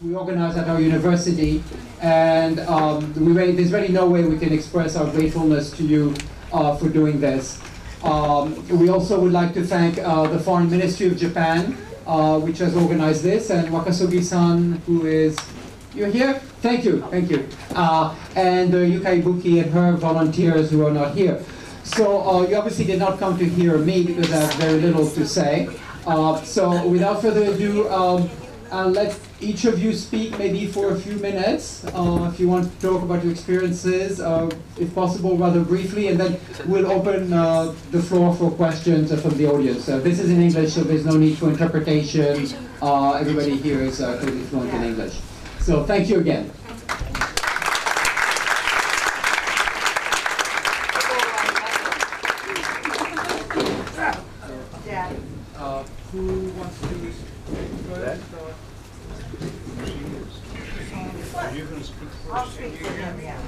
We organize at our university, and there's really no way we can express our gratefulness to you for doing this. We also would like to thank the Foreign Ministry of Japan, which has organized this, and Wakasogi-san, who is, you're here? Thank you, thank you. And Yukai Buki and her volunteers who are not here. So you obviously did not come to hear me because I have very little to say. So without further ado, I'll let each of you speak maybe for a few minutes, if you want to talk about your experiences, if possible rather briefly, and then we'll open the floor for questions from the audience. This is in English, so there's no need for interpretation. Everybody here is totally fluent in English. So thank you again. Who wants to first? I'll speak for him, yeah.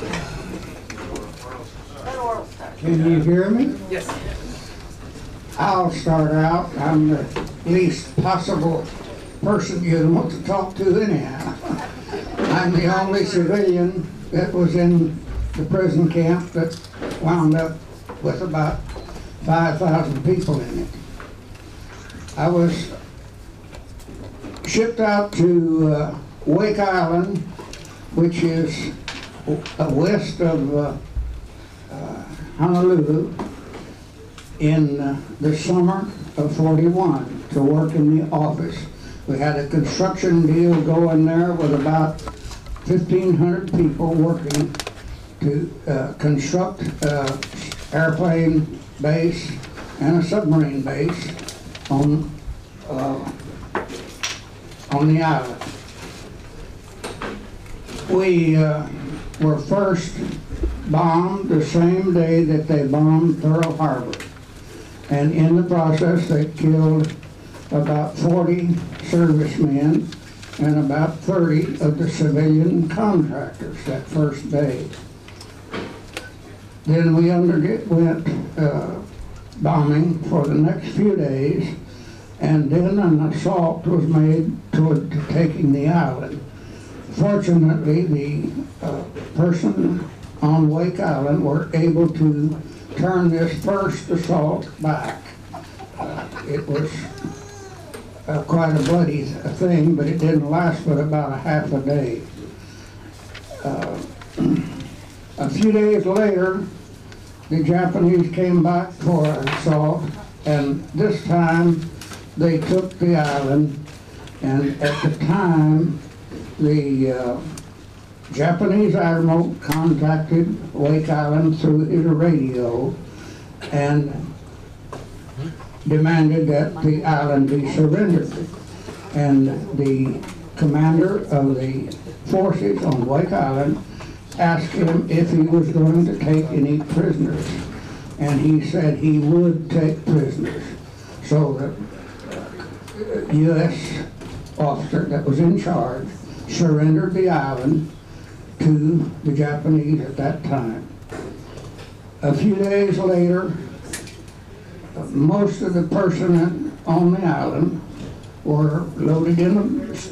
Let Oral start. Can you hear me? Yes. I'll start out. I'm the least possible person you'd want to talk to anyhow. I'm the only civilian that was in the prison camp that wound up with about 5,000 people in it. I was shipped out to Wake Island, which is west of Honolulu, in the summer of '41 to work in the office. We had a construction deal going there with about 1,500 people working to construct an airplane base and a submarine base on the island. We were first bombed the same day that they bombed Pearl Harbor, and in the process they killed about 40 servicemen and about 30 of the civilian contractors that first day. Then we underwent bombing for the next few days, and then an assault was made toward taking the island. Fortunately, the person on Wake Island were able to turn this first assault back. It was quite a bloody thing, but it didn't last but about a half a day. A few days later, the Japanese came back for an assault, and this time they took the island, and at the time the Japanese admiral contacted Wake Island through his radio and demanded that the island be surrendered. And the commander of the forces on Wake Island asked him if he was going to take any prisoners, and he said he would take prisoners. So the U.S. officer that was in charge surrendered the island to the Japanese at that time. A few days later, most of the personnel on the island were loaded in a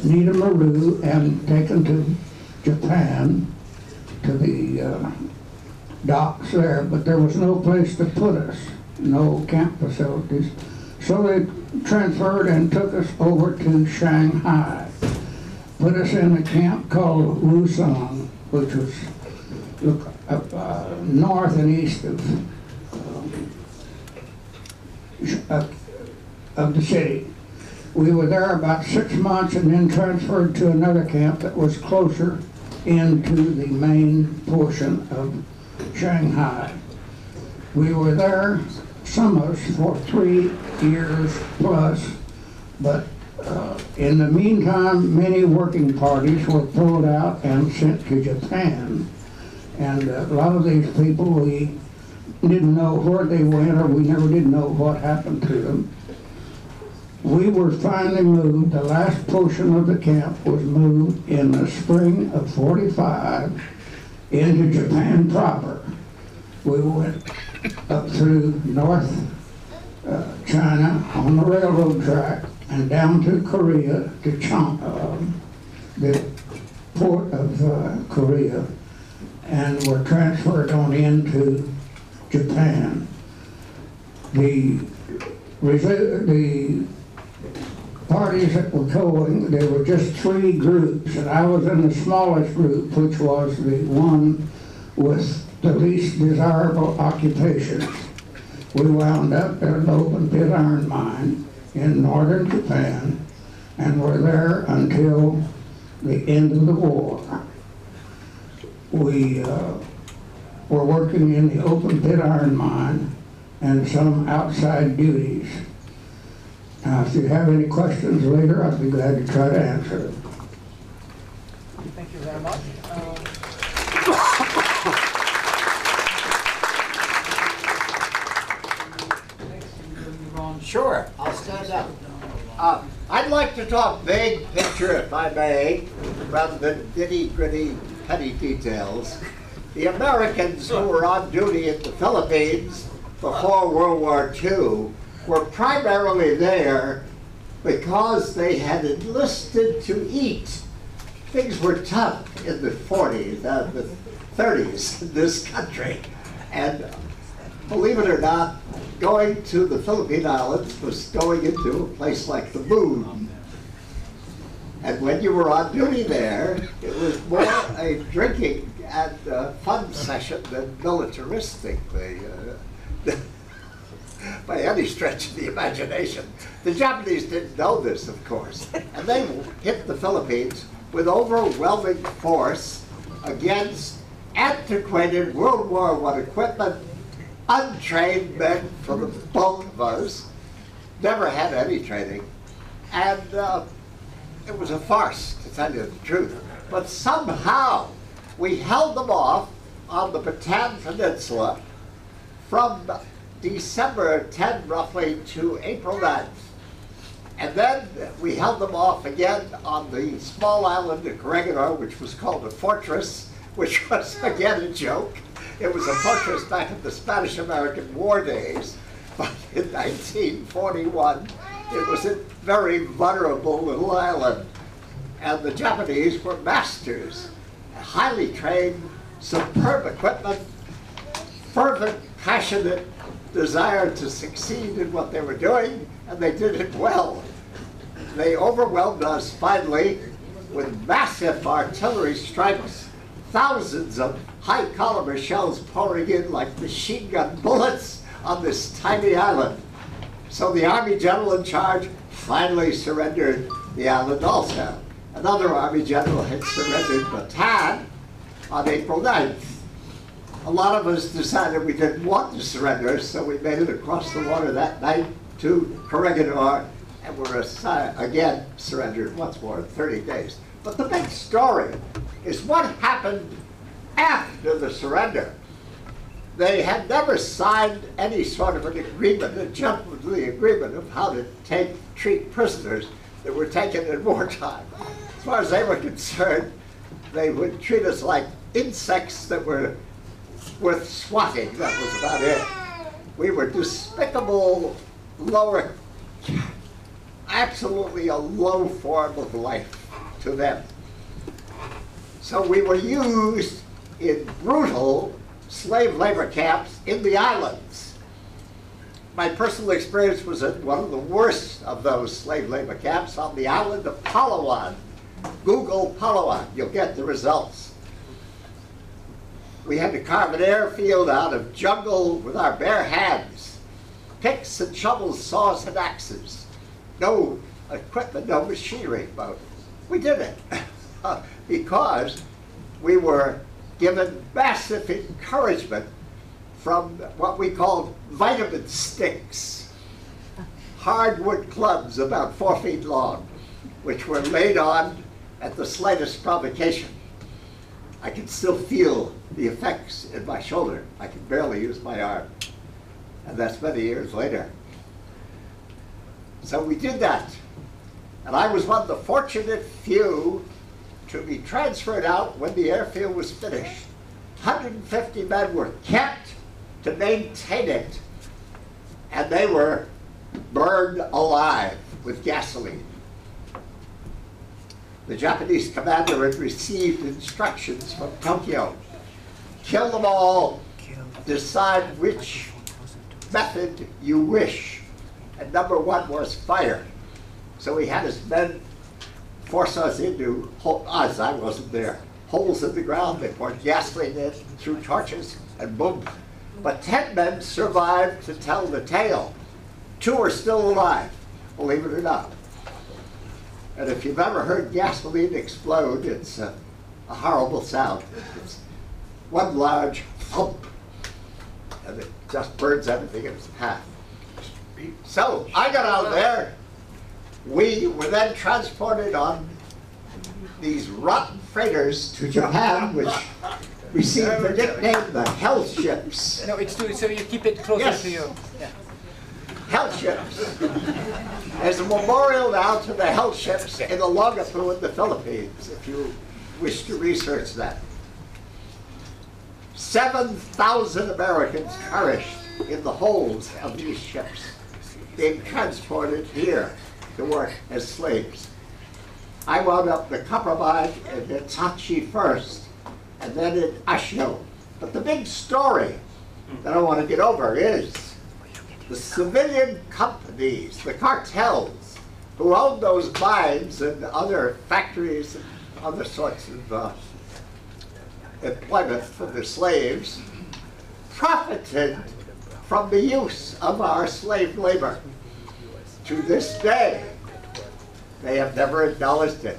Nita Maru and taken to Japan, to the docks there, but there was no place to put us, no camp facilities. So they transferred and took us over to Shanghai, put us in a camp called Wusong, which was north and east of the city. We were there about 6 months and then transferred to another camp that was closer into the main portion of Shanghai. We were there, some of us, for 3 years plus, but in the meantime, many working parties were pulled out and sent to Japan. And a lot of these people, we didn't know where they went, or we never did know what happened to them. We were finally moved. The last portion of the camp was moved in the spring of '45 into Japan proper. We went up through North China on the railroad track and down to Korea to the port of Korea and were transferred on into Japan. The parties that were going, there were just 3 groups, and I was in the smallest group, which was the one with the least desirable occupations. We wound up at an open pit iron mine in northern Japan and were there until the end of the war. We were working in the open pit iron mine and some outside duties. Now, if you have any questions later, I'd be glad to try to answer them. Thank you very much. Sure, I'll stand up. I'd like to talk big picture, if I may, rather than nitty-gritty, petty details. The Americans who were on duty in the Philippines before World War II were primarily there because they had enlisted to eat. Things were tough in the 40s and the 30s in this country. And believe it or not, going to the Philippine Islands was going into a place like the moon. And when you were on duty there, it was more a drinking and fun session than militaristic. By any stretch of the imagination. The Japanese didn't know this, of course, and they hit the Philippines with overwhelming force against antiquated World War I equipment, untrained men for the bulk of us, never had any training, and it was a farce, to tell you the truth. But somehow we held them off on the Bataan Peninsula from December 10 roughly to April 9th. And then we held them off again on the small island of Corregidor, which was called a fortress, which was again a joke. It was a fortress back in the Spanish-American War days, but in 1941 it was a very vulnerable little island. And the Japanese were masters, highly trained, superb equipment, fervent, passionate desire to succeed in what they were doing, and they did it well. They overwhelmed us finally with massive artillery strikes, thousands of high caliber shells pouring in like machine gun bullets on this tiny island. So the Army general in charge finally surrendered the island also. Another Army general had surrendered Bataan on April 9th. A lot of us decided we didn't want to surrender, so we made it across the water that night to Corregidor, and were again surrendered once more in 30 days. But the big story is what happened after the surrender. They had never signed any sort of an agreement, a gentlemanly agreement of how to treat prisoners that were taken in wartime. As far as they were concerned, they would treat us like insects that were worth swatting. That was about it. We were despicable, lower, absolutely a low form of life to them. So we were used in brutal slave labor camps in the islands. My personal experience was at one of the worst of those slave labor camps on the island of Palawan. Google Palawan, you'll get the results. We had to carve an airfield out of jungle with our bare hands. Picks and shovels, saws and axes. No equipment, no machinery, but we did it. Because we were given massive encouragement from what we called vitamin sticks. Hardwood clubs about 4 feet long, which were laid on at the slightest provocation. I can still feel the effects in my shoulder. I can barely use my arm. And that's many years later. So we did that. And I was one of the fortunate few to be transferred out when the airfield was finished. 150 men were kept to maintain it, and they were burned alive with gasoline. The Japanese commander had received instructions from Tokyo. Kill them all, decide which method you wish. And number one was fire. So he had his men force us into, as I wasn't there, holes in the ground. They poured gasoline in, threw torches, and boom. But 10 men survived to tell the tale. 2 are still alive, believe it or not. And if you've ever heard gasoline explode, it's a horrible sound. It's one large thump, and it just burns everything in its path. So I got out there. We were then transported on these rotten freighters to Japan, which received the nickname the Hell Ships. No, it's too, so you keep it closer Yes. to you. Yeah. Hell Ships. There's a memorial now to the Hell Ships in Olongapu in the Philippines, if you wish to research that. 7,000 Americans perished in the holds of these ships, being transported here to work as slaves. I wound up the copper mine in Hitsachi first, and then in Ashio. But the big story that I want to get over is the civilian companies, the cartels, who owned those mines and other factories and other sorts of employment for the slaves, profited from the use of our slave labor. To this day, they have never acknowledged it.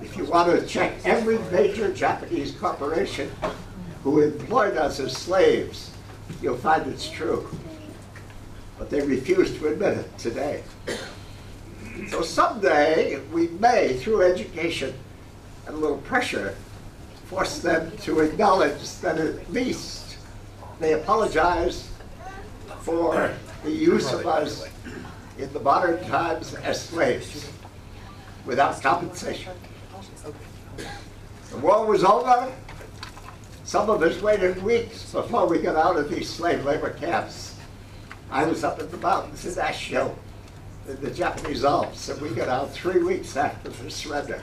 If you want to check every major Japanese corporation who employed us as slaves, you'll find it's true. But they refuse to admit it today. So someday, we may, through education and a little pressure, force them to acknowledge that at least they apologize for the use of us in the modern times as slaves without compensation. The war was over. Some of us waited weeks before we got out of these slave labor camps. I was up in the mountains in Ashio, in the Japanese Alps, and we got out 3 weeks after the surrender.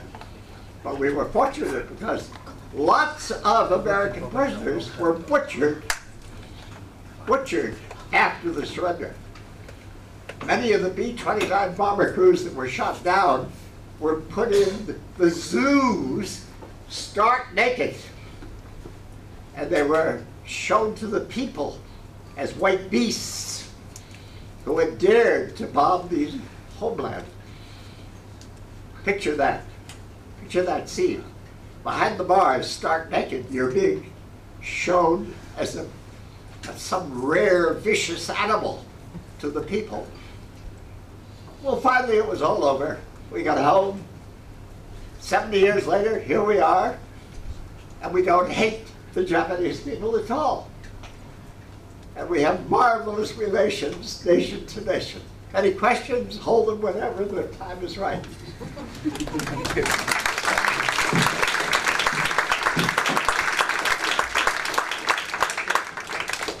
But we were fortunate because lots of American prisoners were butchered after the surrender. Many of the B-29 bomber crews that were shot down were put in the zoos stark naked. And they were shown to the people as white beasts who had dared to bomb these homeland. Picture that. Picture that scene. Behind the bars, stark naked, you're being shown as some rare, vicious animal to the people. Well, finally it was all over. We got home. 70 years later, here we are, and we don't hate the Japanese people at all. And we have marvelous relations, nation to nation. Any questions? Hold them whenever the time is right.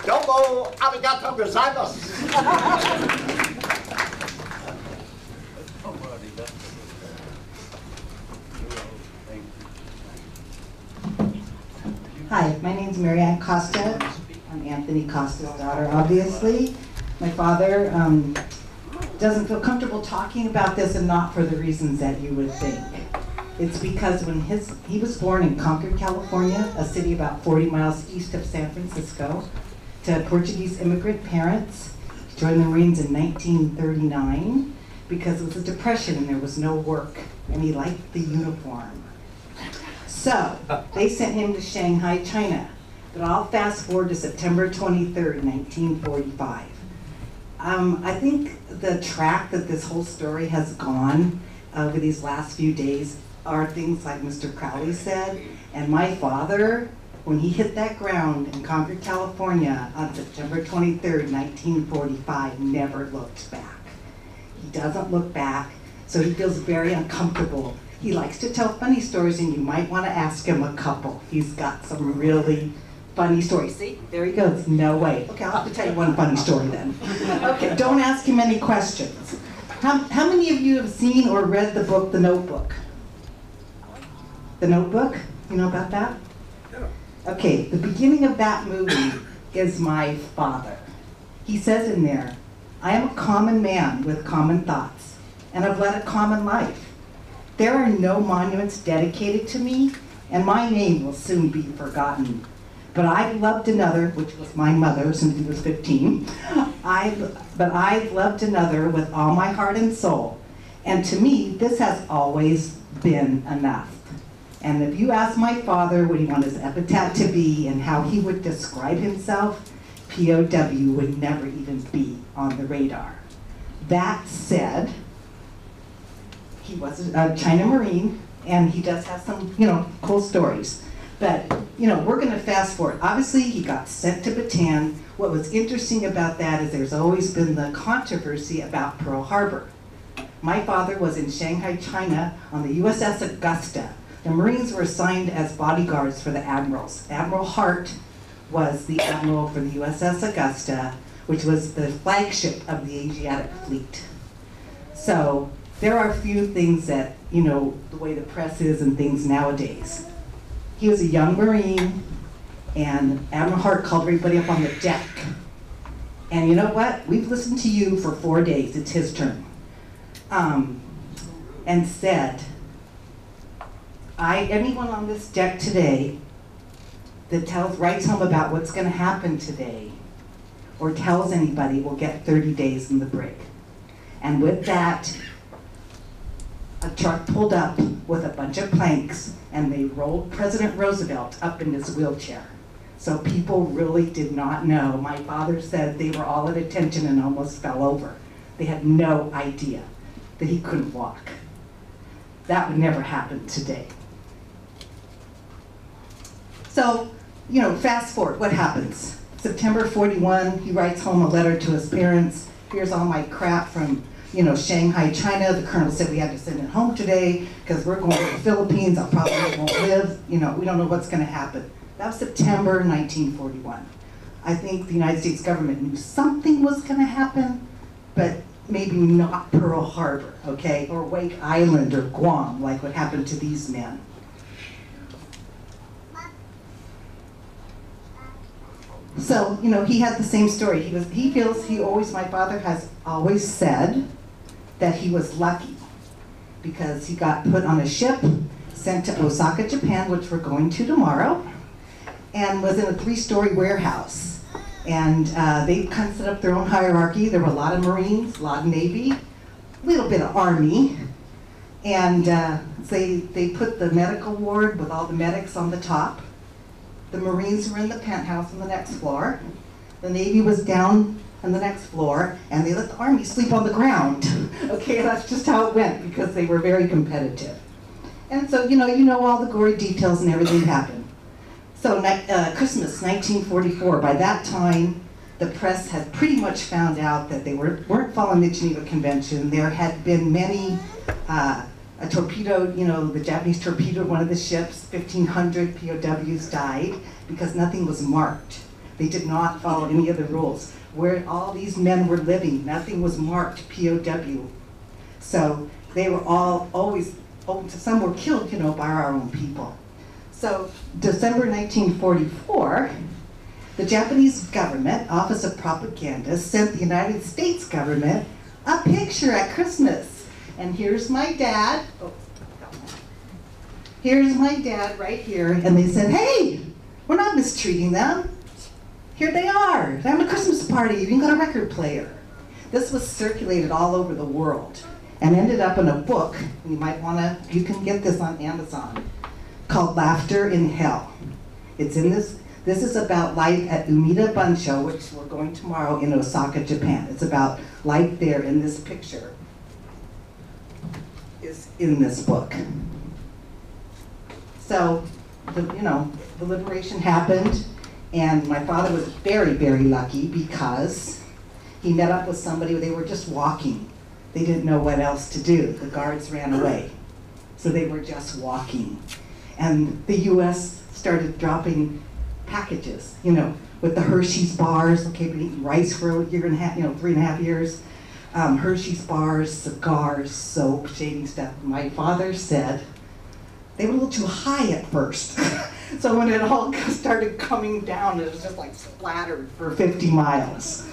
Domo arigato gozaimasu. Hi, my name's Marianne Costa. I'm Anthony Costa's daughter, obviously. My father doesn't feel comfortable talking about this, and not for the reasons that you would think. It's because when he was born in Concord, California, a city about 40 miles east of San Francisco, to Portuguese immigrant parents. He joined the Marines in 1939 because it was a depression and there was no work, and he liked the uniform. So they sent him to Shanghai, China. But I'll fast forward to September 23rd, 1945. I think the track that this whole story has gone over these last few days are things like Mr. Crowley said. And my father, when he hit that ground in Concord, California on September 23rd, 1945, never looked back. He doesn't look back, so he feels very uncomfortable. He likes to tell funny stories, and you might want to ask him a couple. He's got some really funny stories. See, there he goes. No way. Okay, I'll have to tell you one funny story then. Okay, don't ask him any questions. How many of you have seen or read the book, The Notebook? The Notebook? You know about that? Okay, the beginning of that movie is my father. He says in there, I am a common man with common thoughts, and I've led a common life. There are no monuments dedicated to me, and my name will soon be forgotten. But I've loved another, which was my mother since he was 15. But I've loved another with all my heart and soul. And to me, this has always been enough. And if you ask my father what he wanted his epitaph to be and how he would describe himself, POW would never even be on the radar. That said, he was a China Marine, and he does have some, cool stories. But, we're going to fast forward. Obviously, he got sent to Bataan. What was interesting about that is there's always been the controversy about Pearl Harbor. My father was in Shanghai, China on the USS Augusta. The Marines were assigned as bodyguards for the admirals. Admiral Hart was the admiral for the USS Augusta, which was the flagship of the Asiatic Fleet. So there are a few things that, the way the press is and things nowadays. He was a young Marine, and Admiral Hart called everybody up on the deck. And you know what? We've listened to you for 4 days. It's his turn. And said, anyone on this deck today that writes home about what's going to happen today or tells anybody will get 30 days in the brig. And with that, a truck pulled up with a bunch of planks, and they rolled President Roosevelt up in his wheelchair. So people really did not know. My father said they were all at attention and almost fell over. They had no idea that he couldn't walk. That would never happen today. So, fast forward, what happens? September 41, he writes home a letter to his parents. Here's all my crap from, Shanghai, China. The colonel said we had to send it home today because we're going to the Philippines. I probably won't live. We don't know what's going to happen. That was September 1941. I think the United States government knew something was going to happen, but maybe not Pearl Harbor, okay? Or Wake Island or Guam, like what happened to these men. So, he had the same story. My father has always said that he was lucky because he got put on a ship, sent to Osaka, Japan, which we're going to tomorrow, and was in a 3-story warehouse. And they kind of set up their own hierarchy. There were a lot of Marines, a lot of Navy, a little bit of Army. And they put the medical ward with all the medics on the top. The Marines were in the penthouse on the next floor. The Navy was down on the next floor, and they let the Army sleep on the ground. Okay, that's just how it went because they were very competitive. And so, you know all the gory details and everything happened. So Christmas 1944, by that time, the press had pretty much found out that they weren't following the Geneva Convention. There had been many, a torpedo, the Japanese torpedoed one of the ships. 1,500 POWs died because nothing was marked. They did not follow any of the rules. Where all these men were living, nothing was marked POW. So they were all always, some were killed, by our own people. So December 1944, the Japanese government, Office of Propaganda, sent the United States government a picture at Christmas. And here's my dad. Here's my dad right here. And they said, hey, we're not mistreating them. Here they are. They're having a Christmas party. You can got a record player. This was circulated all over the world and ended up in a book. You can get this on Amazon, called Laughter in Hell. It's in this is about life at Umeda Bunsho, which we're going tomorrow in Osaka, Japan. It's about life there, in this picture is in this book. So, the liberation happened, and my father was very, very lucky because he met up with somebody. They were just walking. They didn't know what else to do. The guards ran away. So they were just walking. And the U.S. started dropping packages, with the Hershey's bars. Okay, been eating rice for a year and a half, 3.5 years. Hershey's bars, cigars, soap, shaving stuff. My father said they were a little too high at first. So when it all started coming down, it was just like splattered for 50 miles.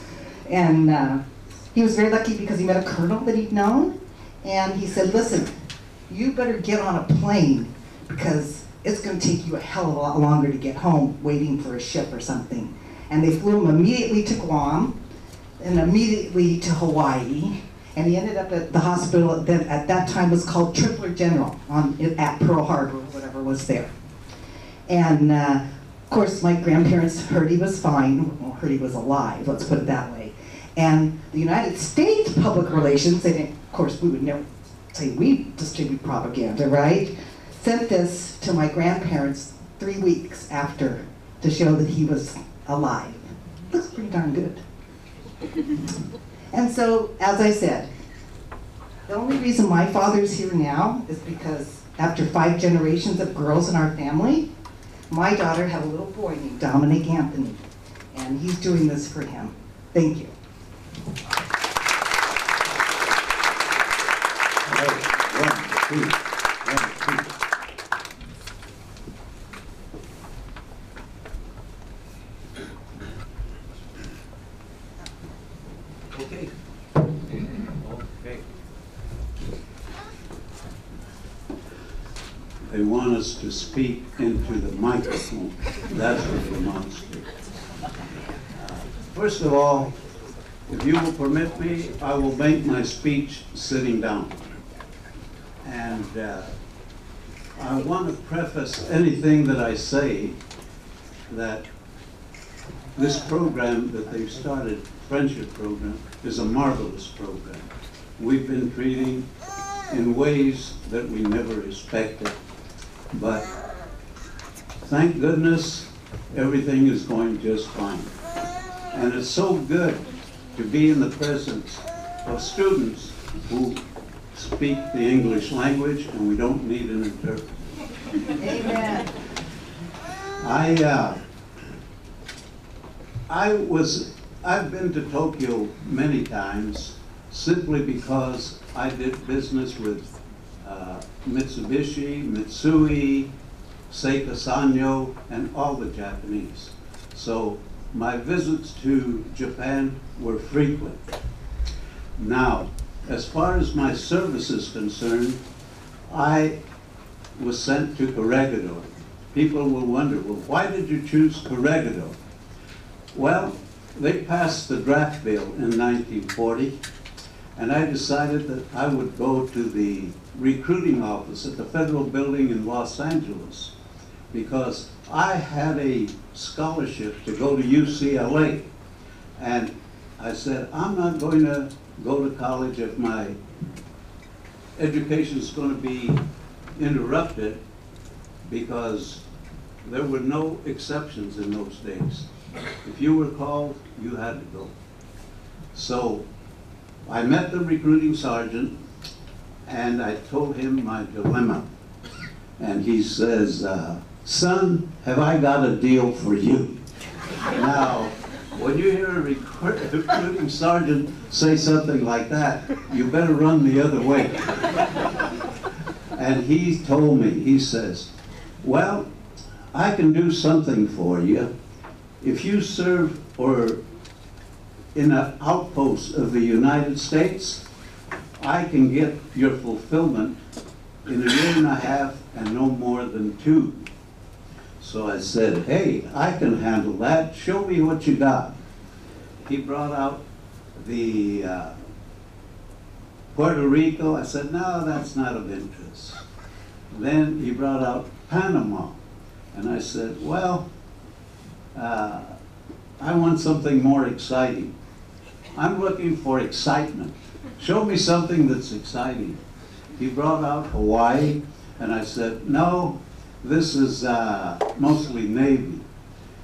And he was very lucky because he met a colonel that he'd known, and he said, listen, you better get on a plane because it's going to take you a hell of a lot longer to get home waiting for a ship or something. And they flew him immediately to Guam and immediately to Hawaii, and he ended up at the hospital that at that time was called Tripler General at Pearl Harbor, or whatever was there. And of course, my grandparents heard he was fine, well, heard he was alive, let's put it that way. And the United States Public Relations, they didn't, of course, we would never say we distribute propaganda, right? Sent this to my grandparents 3 weeks after to show that he was alive. Looks pretty darn good. And so, as I said, the only reason my father's here now is because after 5 generations of girls in our family, my daughter had a little boy named Dominic Anthony, and he's doing this for him. Thank you. Okay. Okay. They want us to speak into the microphone. That's what they want us to. First of all, if you will permit me, I will make my speech sitting down. And I want to preface anything that I say that this program that they've started, Friendship Program, is a marvelous program. We've been treating in ways that we never expected, but thank goodness everything is going just fine. And it's so good to be in the presence of students who speak the English language, and we don't need an interpreter. Amen. I've been to Tokyo many times simply because I did business with Mitsubishi, Mitsui, Seika Sanyo, and all the Japanese. So my visits to Japan were frequent. Now, as far as my service is concerned, I was sent to Corregidor. People will wonder, well, why did you choose Corregidor? Well, they passed the draft bill in 1940, and I decided that I would go to the recruiting office at the federal building in Los Angeles because I had a scholarship to go to UCLA. And I said, I'm not going to go to college if my education is going to be interrupted, because there were no exceptions in those days. If you were called, you had to go. So I met the recruiting sergeant and I told him my dilemma. And he says, son, have I got a deal for you? Now, when you hear a recruiting sergeant say something like that, you better run the other way. And he told me, he says, well, I can do something for you. If you serve or in an outpost of the United States, I can get your fulfillment in 1.5 years and no more than 2. So I said, hey, I can handle that. Show me what you got. He brought out the Puerto Rico. I said, no, that's not of interest. Then he brought out Panama. And I said, well, I want something more exciting. I'm looking for excitement. Show me something that's exciting. He brought out Hawaii, and I said, no, this is mostly Navy.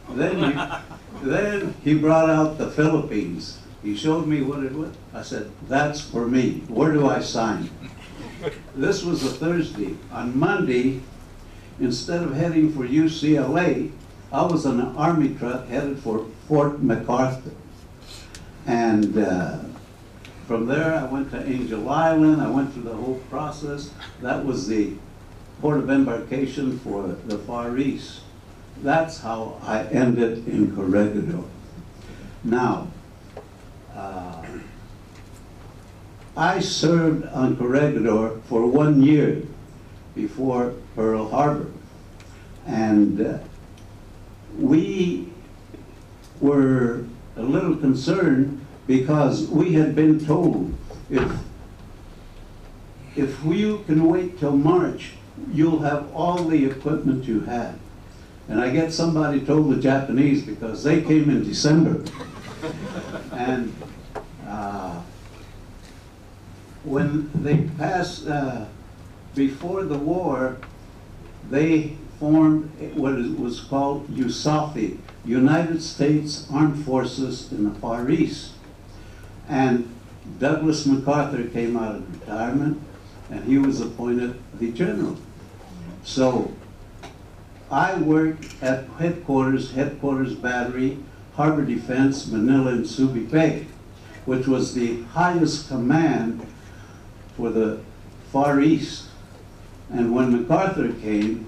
Then he brought out the Philippines. He showed me what it was. I said, that's for me. Where do I sign? This was a Thursday. On Monday, instead of heading for UCLA, I was on an Army truck headed for Fort MacArthur. And from there, I went to Angel Island. I went through the whole process. That was the port of embarkation for the Far East. That's how I ended in Corregidor. Now, I served on Corregidor for 1 year before Pearl Harbor. And we were a little concerned because we had been told if you can wait till March, you'll have all the equipment you had. And I guess somebody told the Japanese because they came in December. And when they passed, before the war, they formed what was called USAFI, United States Armed Forces in the Far East. And Douglas MacArthur came out of retirement, and he was appointed the general. So I worked at headquarters battery, Harbor Defense, Manila and Subic Bay, which was the highest command for the Far East. And when MacArthur came,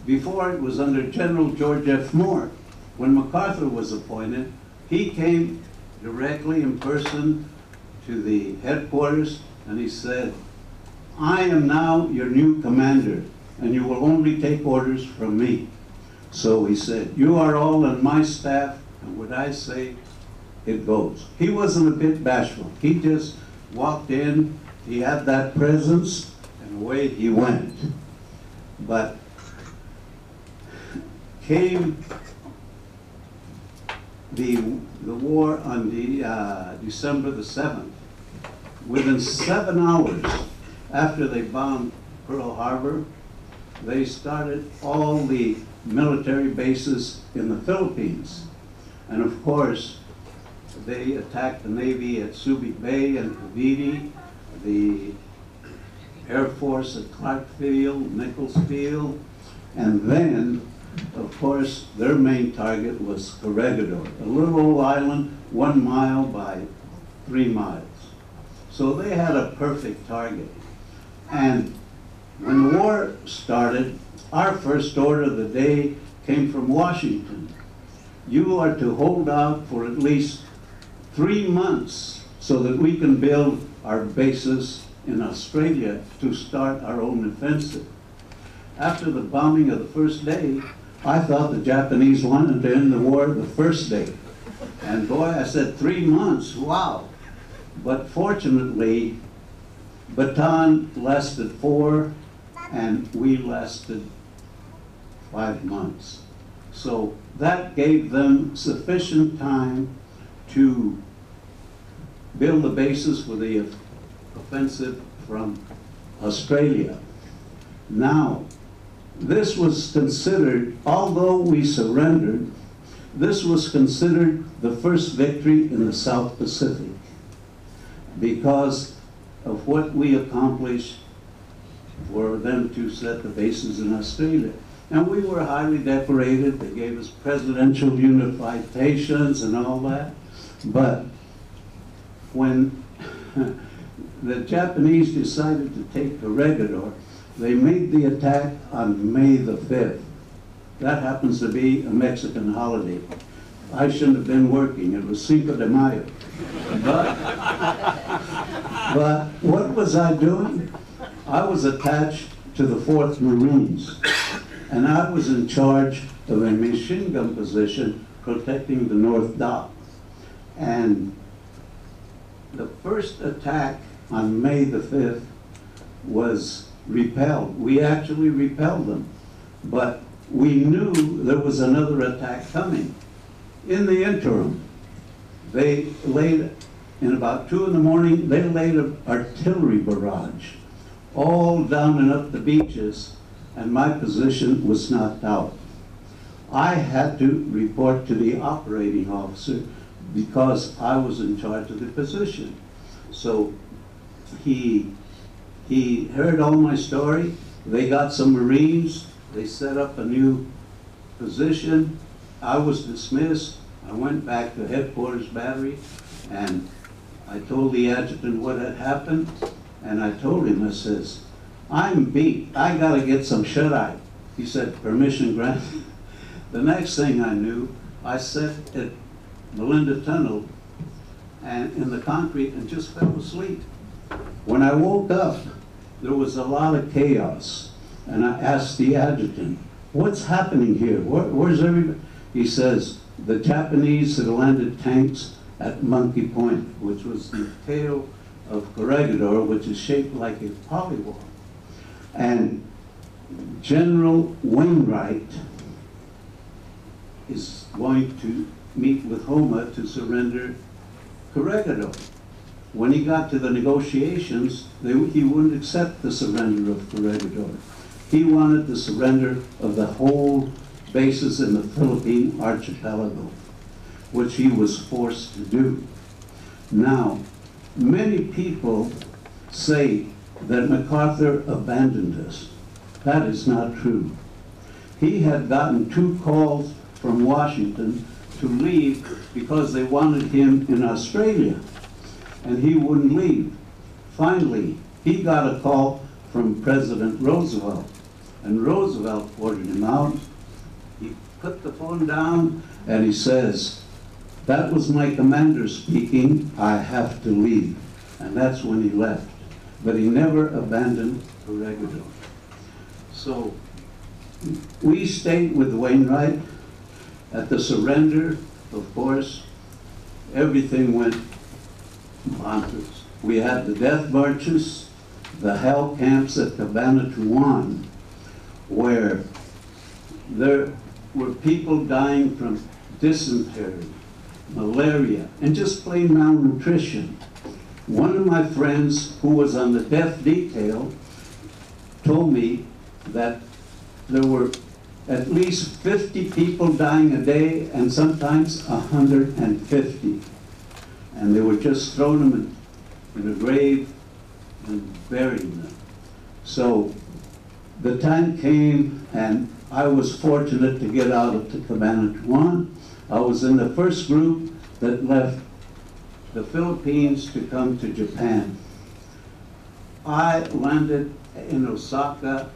before it was under General George F. Moore, when MacArthur was appointed, he came directly in person to the headquarters and he said, I am now your new commander and you will only take orders from me. So he said, you are all on my staff and what I say, it goes. He wasn't a bit bashful. He just walked in, he had that presence and away he went. But came the war on December the 7th. Within 7 hours after they bombed Pearl Harbor, they started all the military bases in the Philippines. And of course, they attacked the Navy at Subic Bay and Cavite, the Air Force at Clark Field, Nichols Field, and then, of course, their main target was Corregidor, a little old island 1 mile by 3 miles. So they had a perfect target. And when the war started, our first order of the day came from Washington. You are to hold out for at least 3 months so that we can build our bases in Australia to start our own offensive. After the bombing of the first day, I thought the Japanese wanted to end the war the first day. And boy, I said 3 months, wow. But fortunately, Bataan lasted 4 and we lasted 5 months. So that gave them sufficient time to build the basis for the offensive from Australia. Now, this was considered, although we surrendered, this was considered the first victory in the South Pacific because of what we accomplished for them to set the bases in Australia. And we were highly decorated. They gave us presidential unifications and all that. But when the Japanese decided to take Corregidor, they made the attack on May the 5th. That happens to be a Mexican holiday. I shouldn't have been working. It was Cinco de Mayo. But what was I doing? I was attached to the 4th Marines, and I was in charge of a machine gun position protecting the North Dock. And the first attack on May the 5th was repelled. We actually repelled them, but we knew there was another attack coming. In the interim, they laid, in about 2 in the morning, they laid an artillery barrage all down and up the beaches, and my position was knocked out. I had to report to the operating officer because I was in charge of the position. So he heard all my story. They got some Marines. They set up a new position. I was dismissed. I went back to headquarters battery, And I told the adjutant what had happened, and I told him, I says, I'm beat, I gotta get some shut-eye. He said, permission granted. The next thing I knew, I sat at Melinda Tunnel and in the concrete and just fell asleep. When I woke up, there was a lot of chaos. And I asked the adjutant, what's happening here? Where's everybody? He says, the Japanese had landed tanks at Monkey Point, which was the tail of Corregidor, which is shaped like a polywall. And General Wainwright is going to meet with Homa to surrender Corregidor. When he got to the negotiations, he wouldn't accept the surrender of Corregidor. He wanted the surrender of the whole bases in the Philippine archipelago, which he was forced to do. Now, many people say that MacArthur abandoned us. That is not true. He had gotten 2 calls from Washington to leave because they wanted him in Australia, and he wouldn't leave. Finally, he got a call from President Roosevelt, and Roosevelt ordered him out. He put the phone down and he says, that was my commander speaking, I have to leave. And that's when he left. But he never abandoned Corregidor. So we stayed with Wainwright. At the surrender, of course, everything went bonkers. We had the death marches, the hell camps at Cabanatuan, where there were people dying from dysentery, malaria, and just plain malnutrition. One of my friends who was on the death detail told me that there were at least 50 people dying a day, and sometimes 150. And they were just throwing them in a grave and burying them. So the time came, and I was fortunate to get out of Cabanatuan. I was in the first group that left the Philippines to come to Japan. I landed in Osaka.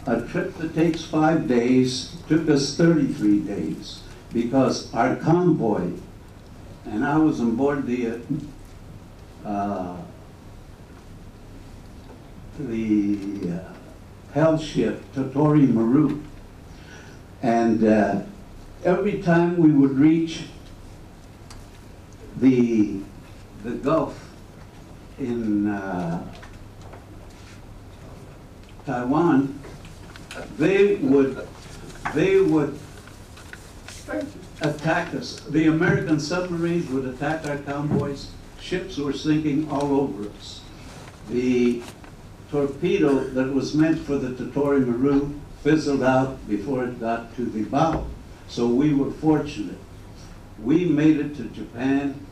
A trip that takes 5 days took us 33 days because our convoy, and I was on board the hell ship, Totori Maru. And every time we would reach the Gulf in Taiwan, they would attack us. The American submarines would attack our convoys. Ships were sinking all over us. The torpedo that was meant for the Totori Maru fizzled out before it got to the bow. So we were fortunate. We made it to Japan.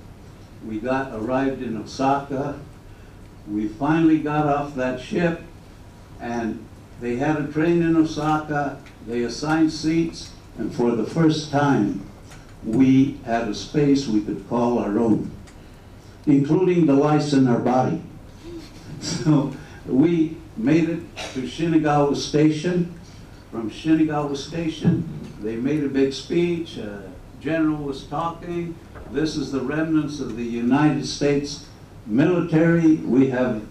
We arrived in Osaka. We finally got off that ship, and they had a train in Osaka. They assigned seats, and for the first time, we had a space we could call our own, including the lice in our body. So we made it to Shinagawa Station. From Shinagawa Station, they made a big speech. General was talking. This is the remnants of the United States military. We have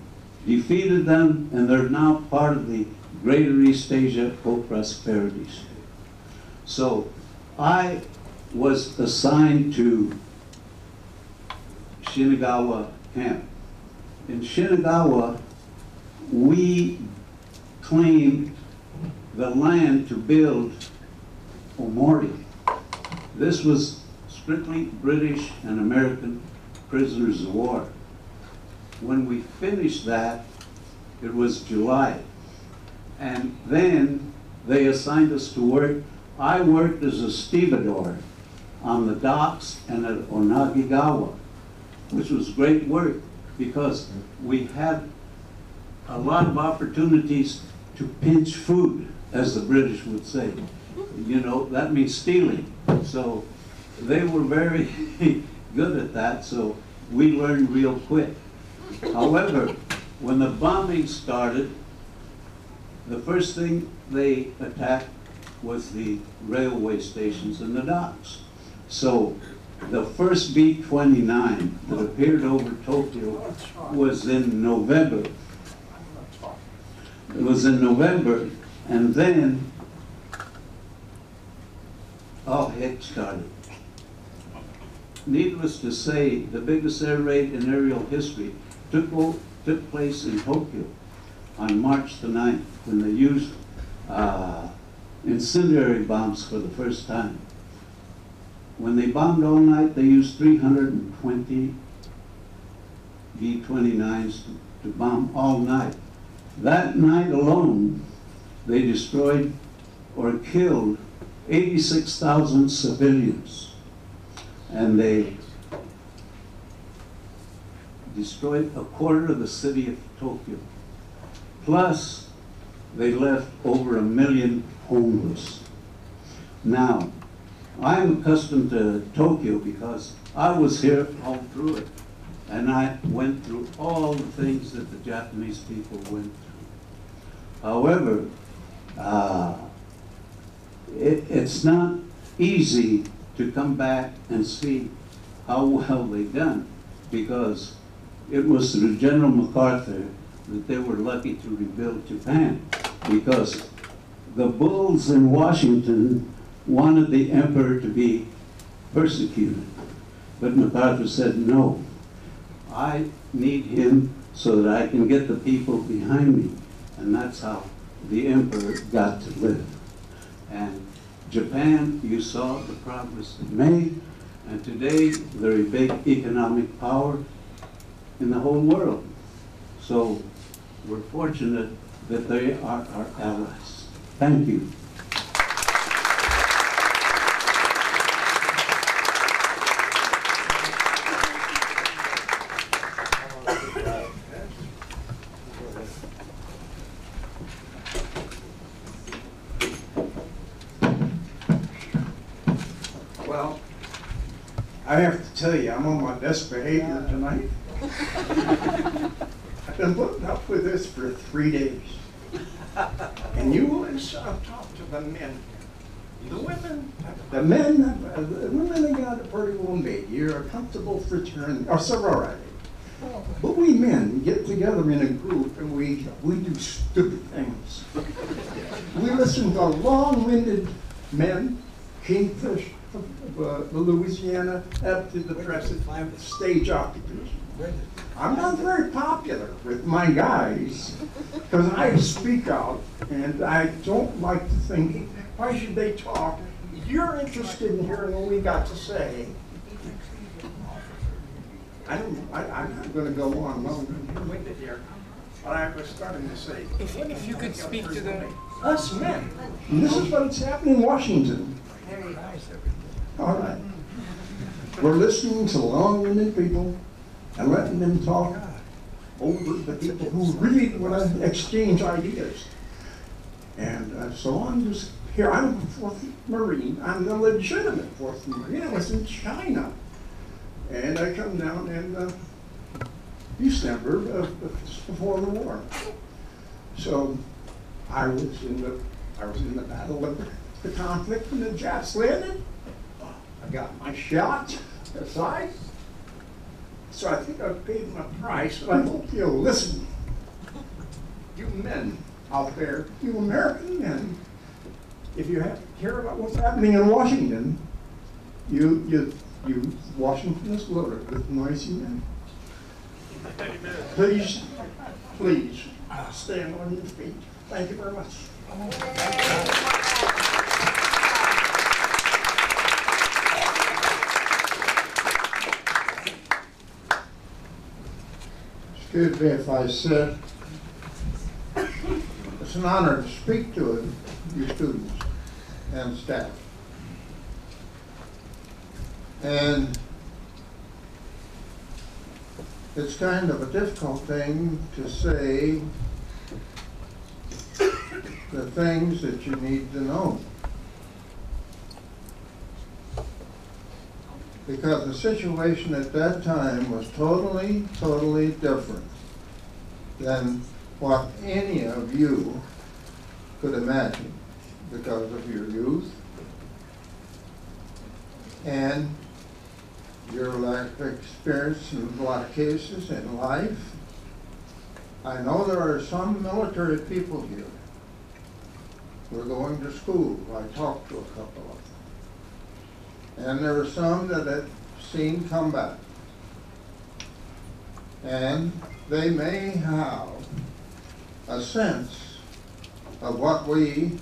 defeated them, and they're now part of the Greater East Asia Co-Prosperity State. So I was assigned to Shinagawa camp. In Shinagawa, we claimed the land to build Omori. This was strictly British and American prisoners of war. When we finished that, it was July. And then they assigned us to work. I worked as a stevedore on the docks and at Onagigawa, which was great work because we had a lot of opportunities to pinch food, as the British would say. You know, that means stealing. So they were very good at that, so we learned real quick. However, when the bombing started, the first thing they attacked was the railway stations and the docks. So the first B-29 that appeared over Tokyo was in November. It was in November, and then all heck started. Needless to say, the biggest air raid in aerial history took place in Tokyo on March the 9th, when they used incendiary bombs for the first time. When they bombed all night, they used 320 B-29s to bomb all night. That night alone, they destroyed or killed 86,000 civilians. And they destroyed a quarter of the city of Tokyo. Plus, they left over 1 million homeless. Now, I'm accustomed to Tokyo because I was here all through it. And I went through all the things that the Japanese people went through. However, it's not easy to come back and see how well they've done, because it was through General MacArthur that they were lucky to rebuild Japan, because the bulls in Washington wanted the emperor to be persecuted. But MacArthur said, no, I need him so that I can get the people behind me. And that's how the emperor got to live. And Japan, you saw the progress they made, and today they're a big economic power in the whole world. So we're fortunate that they are our allies. Thank you. Well, I have to tell you, I'm on my best behavior tonight. I've been putting up with this for 3 days. And you will talk to the men. The women, the women have got it pretty well made. You're a comfortable fraternity, or sorority. But we men get together in a group and we do stupid things. We listen to long-winded men, Kingfish, Louisiana, up to the present stage occupation. I'm not very popular with my guys because I speak out and I don't like to think, why should they talk? You're interested in hearing what we got to say. I'm not going to go on long-winded here, but I was starting to say. If you could speak to the... Us men. And this is what's happening in Washington. All right. We're listening to long-winded people and letting them talk over the people who really want to exchange ideas. And so I'm just here. I'm the 4th Marine. I'm the legitimate 4th Marine. I was in China. And I come down in December before the war. So I was in the battle of the conflict when the Japs landed. I got my shot aside. So I think I've paid my price, and I hope you'll listen. You men out there, you American men, if you care about what's happening in Washington, Washington is loaded with noisy men. Please stand on your feet. Thank you very much. Excuse me if I sit. It's an honor to speak to you students and staff. And it's kind of a difficult thing to say the things that you need to know. because the situation at that time was totally, totally different than what any of you could imagine because of your youth and your lack of experience in a lot of cases in life. I know there are some military people here who are going to school. I talked to a couple of them. And there are some that have seen combat. And they may have a sense of what we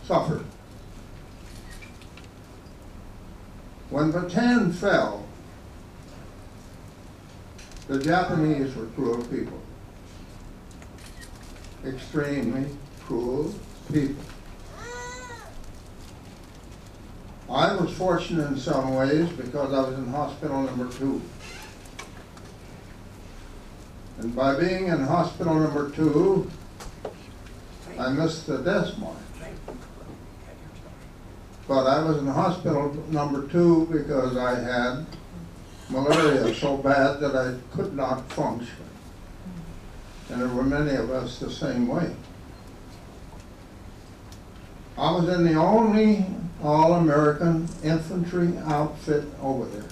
suffered. When Bataan fell, the Japanese were cruel people. Extremely cruel people. I was fortunate in some ways because I was in hospital number 2. And by being in hospital number 2, I missed the death mark. But I was in hospital number 2 because I had malaria so bad that I could not function. And there were many of us the same way. I was in the only all-American infantry outfit over there.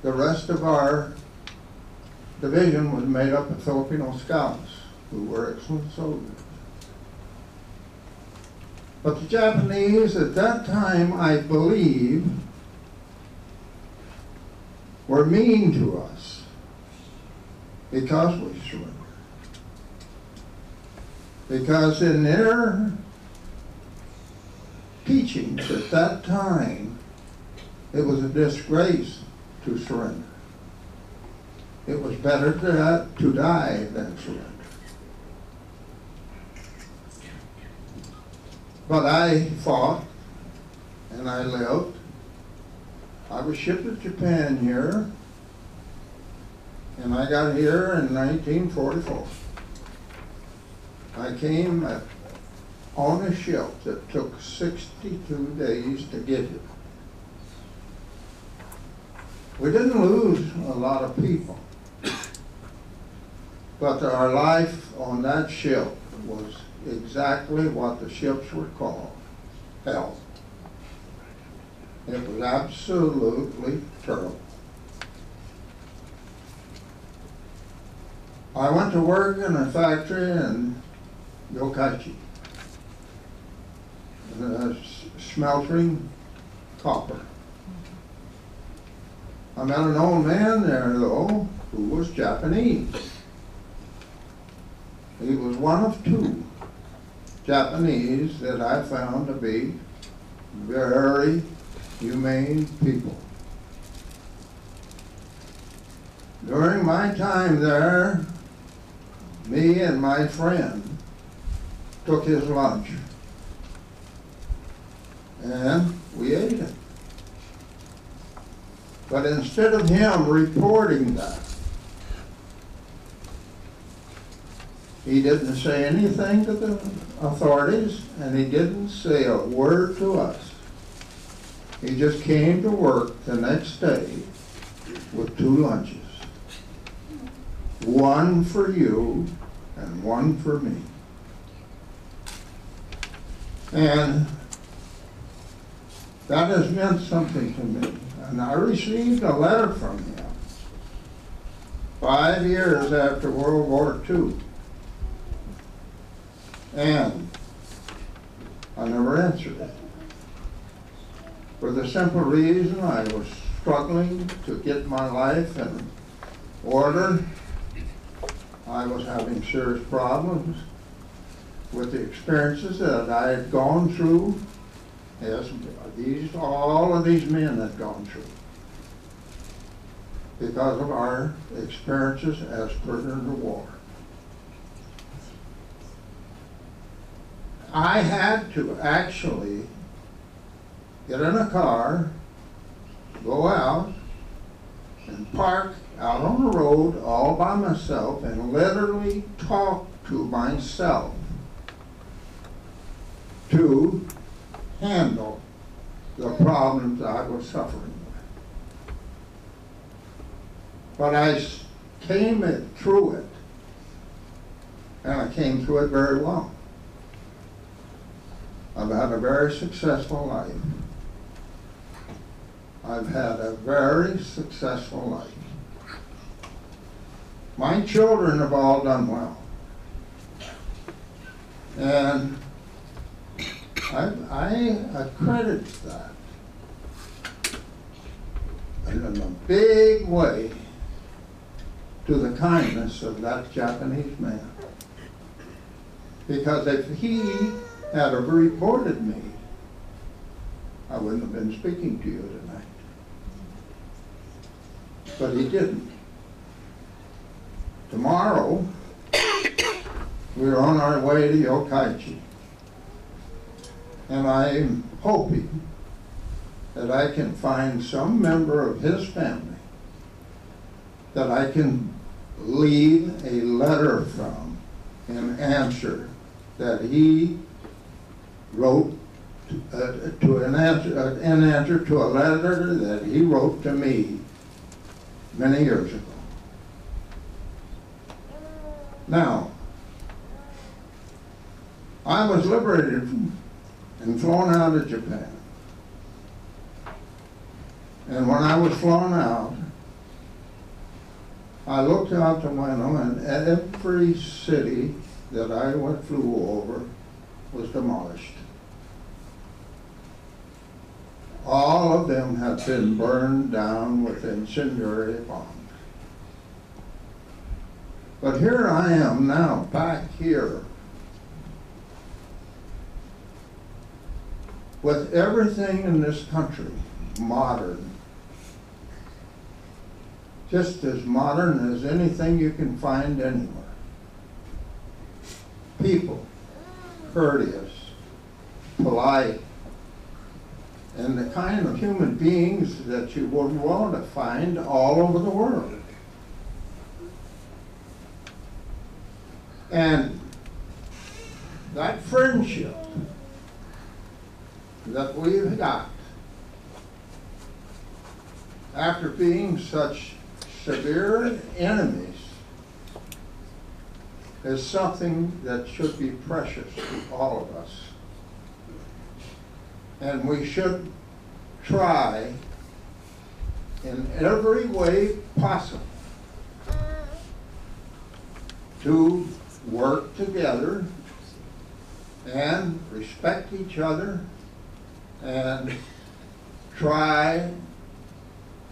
The rest of our division was made up of Filipino scouts who were excellent soldiers. But the Japanese at that time, I believe, were mean to us because we surrendered. Because in their teachings at that time, it was a disgrace to surrender. It was better to die than surrender. But I fought and I lived. I was shipped to Japan here, and I got here in 1944. I came on a ship that took 62 days to get here. We didn't lose a lot of people, but our life on that ship was exactly what the ships were called, hell. It was absolutely terrible. I went to work in a factory in Yokkaichi, smelting copper. I met an old man there, though, who was Japanese. He was one of 2 Japanese that I found to be very humane people. During my time there, me and my friend took his lunch, and we ate it. But instead of him reporting that, he didn't say anything to the authorities, and he didn't say a word to us. He just came to work the next day with 2 lunches. One for you and one for me. And that has meant something to me. And I received a letter from him 5 years after World War II. And I never answered it. For the simple reason I was struggling to get my life in order. I was having serious problems with the experiences that I had gone through, as all of these men had gone through, because of our experiences as prisoners of war. I had to actually get in a car, go out, and park out on the road all by myself and literally talk to myself to handle the problems I was suffering. But I came through it, and I came through it very well. I've had a very successful life. I've had a very successful life. My children have all done well. And I accredit that in a big way to the kindness of that Japanese man. Because if he had have reported me, I wouldn't have been speaking to you tonight. But he didn't. Tomorrow, we're on our way to Yokkaichi. And I'm hoping that I can find some member of his family that I can leave a letter from in answer that he wrote in answer to a letter that he wrote to me many years ago. Now, I was liberated and flown out of Japan. And when I was flown out, I looked out the window, and every city that I flew over was demolished. All of them had been burned down with incendiary bombs. But here I am now, back here, with everything in this country modern, just as modern as anything you can find anywhere. People, courteous, polite, and the kind of human beings that you would want to find all over the world. And that friendship that we've got, after being such severe enemies, is something that should be precious to all of us. And we should try in every way possible to work together and respect each other and try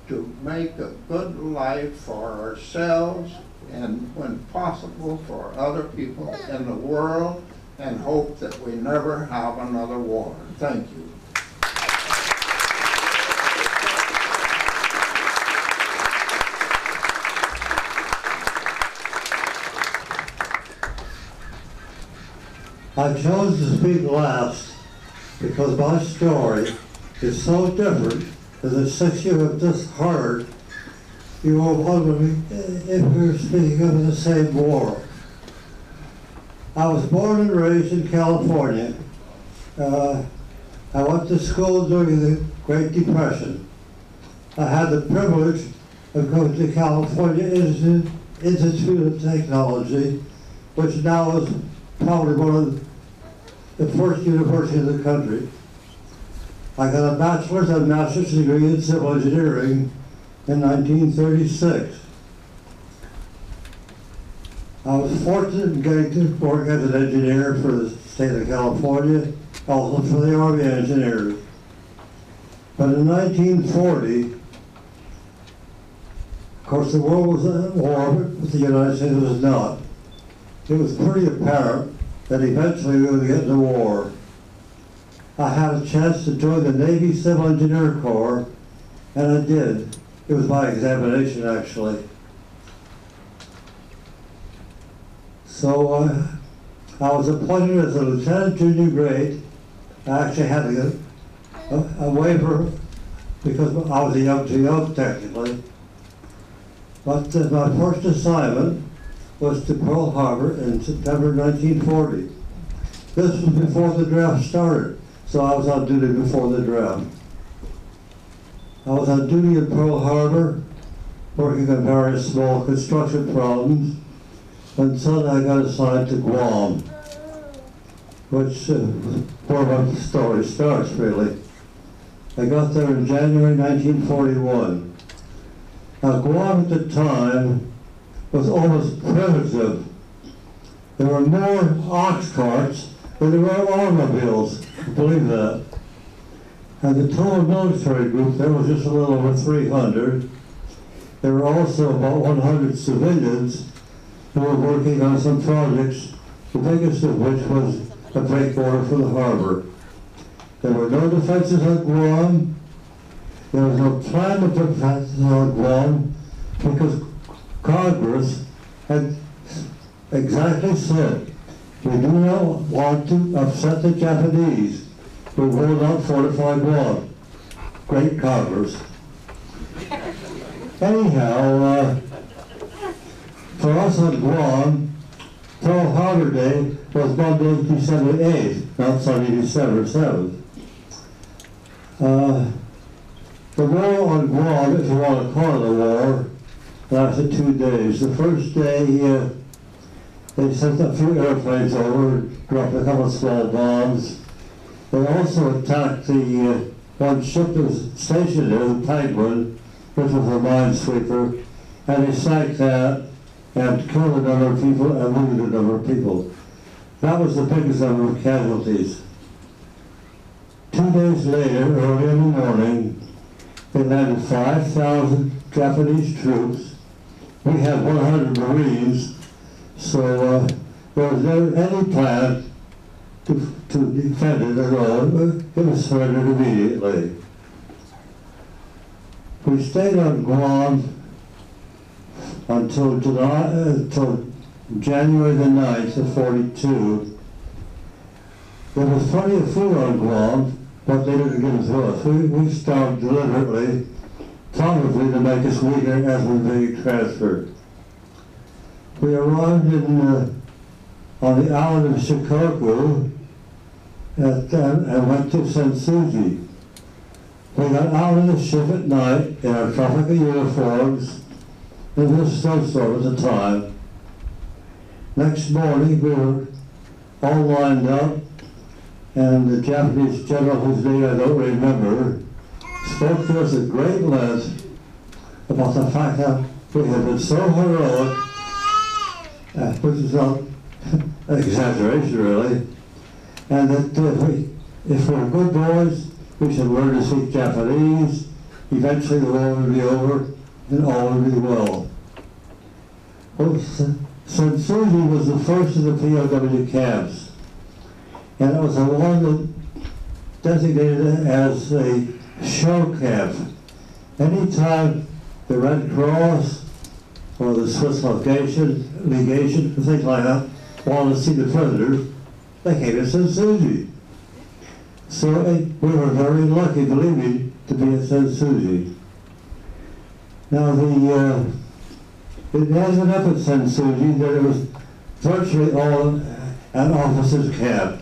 to make a good life for ourselves and, when possible, for other people in the world, and hope that we never have another war. Thank you. I chose to speak last because my story is so different than the six you have just heard. You will wonder if we're speaking of the same war. I was born and raised in California. I went to school during the Great Depression. I had the privilege of going to California Institute of Technology, which now is probably one of the first universities in the country. I got a bachelor's and master's degree in civil engineering in 1936. I was fortunate in getting to work as an engineer for the state of California, also for the Army Engineers. But in 1940, of course the world was at war, but the United States was not. It was pretty apparent that eventually we would get into war. I had a chance to join the Navy Civil Engineer Corps, and I did. It was by examination, actually. So I was appointed as a lieutenant junior grade. I actually had to get a waiver because I was too young technically. But my first assignment was to Pearl Harbor in September 1940. This was before the draft started, so I was on duty before the draft. I was on duty at Pearl Harbor working on various small construction problems, and suddenly I got assigned to Guam, which where my story starts really. I got there in January 1941. Now Guam at the time was almost primitive. There were more ox carts than there were automobiles, believe that. And the total military group there was just a little over 300. There were also about 100 civilians who were working on some projects, the biggest of which was a breakwater for the harbor. There were no defenses on Guam. There was no plan to put defenses on Guam because Congress had exactly said, we do not want to upset the Japanese. We will not fortify Guam. Great Congress. Anyhow, for us on Guam, Pearl Harbor Day was Monday, December 8th, not Sunday, December 7th. The war on Guam, if you want to call it a war, lasted 2 days. The first day, they sent a few airplanes over, dropped a couple of small bombs. They also attacked the one ship that was stationed there, the Penguin, which was a minesweeper, and they sank that and killed a number of people and wounded a number of people. That was the biggest number of casualties. 2 days later, early in the morning, they landed 5,000 Japanese troops. We had 100 Marines, so there was never any plan to defend it at all. It was surrendered immediately. We stayed on Guam until January the 9th of 42. There was plenty of food on Guam, but they didn't give it to us. We starved deliberately, probably to make us weaker as we were being transferred. We arrived on the island of Shikoku and went to Sensuji. We got out of the ship at night in our tropical uniforms. There was a snowstorm at the time. Next morning we were all lined up, and the Japanese general, whose name I don't remember, spoke to us at great length about the fact that we had been so heroic, which is not an exaggeration really, and that if we were good boys, we should learn to speak Japanese. Eventually the war would be over and all would be well. Well, Sensuji was the first of the POW camps, and it was the one that designated as a show camp. Anytime the Red Cross or the Swiss legation, things like that, wanted to see the prisoners, they came to Sensuji. So we were very lucky, believe me, to be at Sensuji. Now it ended up at Sensuji that it was virtually all an officers' camp.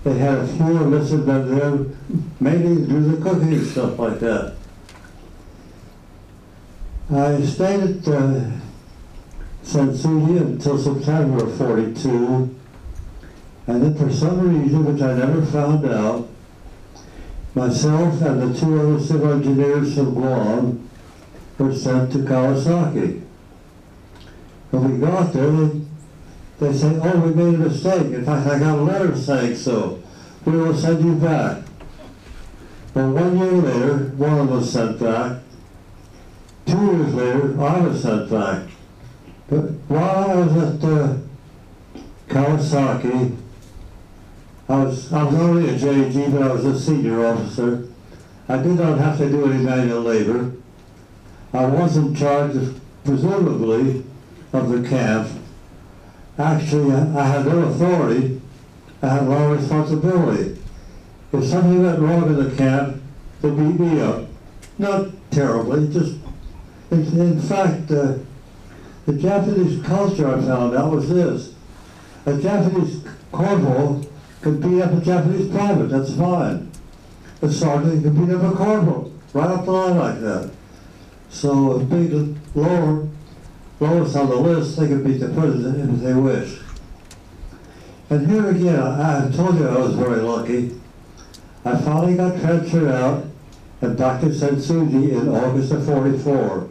They had a few enlisted men there, mainly to do the cooking and stuff like that. I stayed at Sensuji until September of 42, and then for some reason, which I never found out, myself and the 2 other civil engineers from Guam were sent to Kawasaki. When we got there, they said, oh, we made a mistake. In fact, I got a letter saying so. We will send you back. Well, 1 year later, one of them was sent back. 2 years later, I was sent back. But while I was at Kawasaki, I was only a JG, but I was a senior officer. I did not have to do any manual labor. I was in charge of, presumably, of the camp. Actually, I had no authority. I had a lot of responsibility. If something went wrong in the camp, they beat me up. Not terribly, just, in fact, the Japanese culture I found out was this. A Japanese corporal could beat up a Japanese private, that's fine. A sergeant could beat up a corporal, right up the line like that. So if being the lowest on the list, they could beat the president if they wish. And here again, I told you I was very lucky. I finally got transferred out and back to Sensuji in August of '44.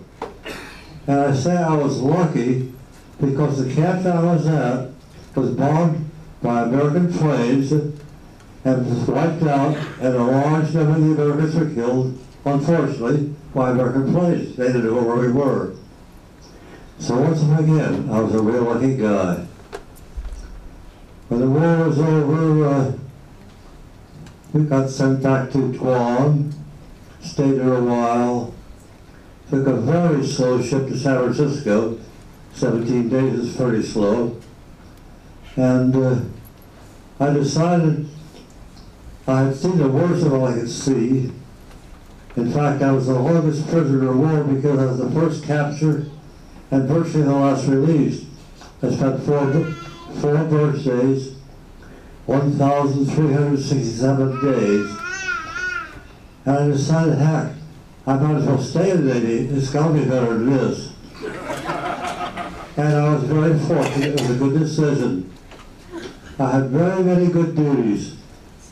And I say I was lucky because the camp that I was at was bombed by American planes and was wiped out, and a large number of the Americans were killed, unfortunately, by American planes. They didn't know where we were. So once again, I was a real lucky guy. When the war was over, we got sent back to Guam, stayed there a while, took a very slow ship to San Francisco. 17 days is pretty slow. And I decided I had seen the worst of all I could see. In fact, I was the longest prisoner of war because I was the first captured and virtually the last released. I spent four birthdays, 1,367 days. And I decided, heck, I might as well stay in the Navy. It's got to be better than this. And I was very fortunate. It was a good decision. I had very many good duties.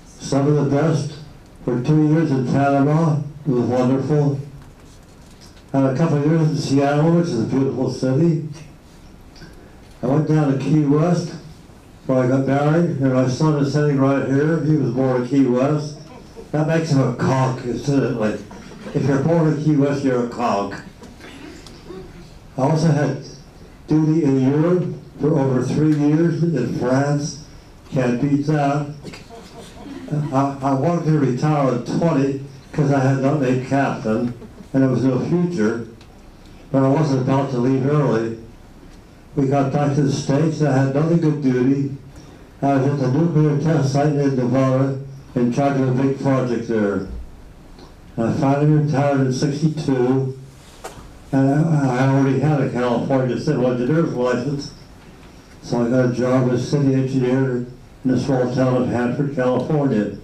Some of the best for 2 years in Panama. It was wonderful. And a couple of years in Seattle, which is a beautiful city. I went down to Key West, where I got married, and my son is sitting right here. He was born in Key West. That makes him a conch, incidentally. If you're born in Key West, you're a conch. I also had duty in Europe for over 3 years in France. Can't beat that. I wanted to retire at 20 because I had not made captain and there was no future, but I wasn't about to leave early. We got back to the States and I had another good duty. I was at the nuclear test site in Nevada in charge of a big project there. And I finally retired in '62, and I already had a California civil engineer's license, so I got a job as city engineer in the small town of Hanford, California,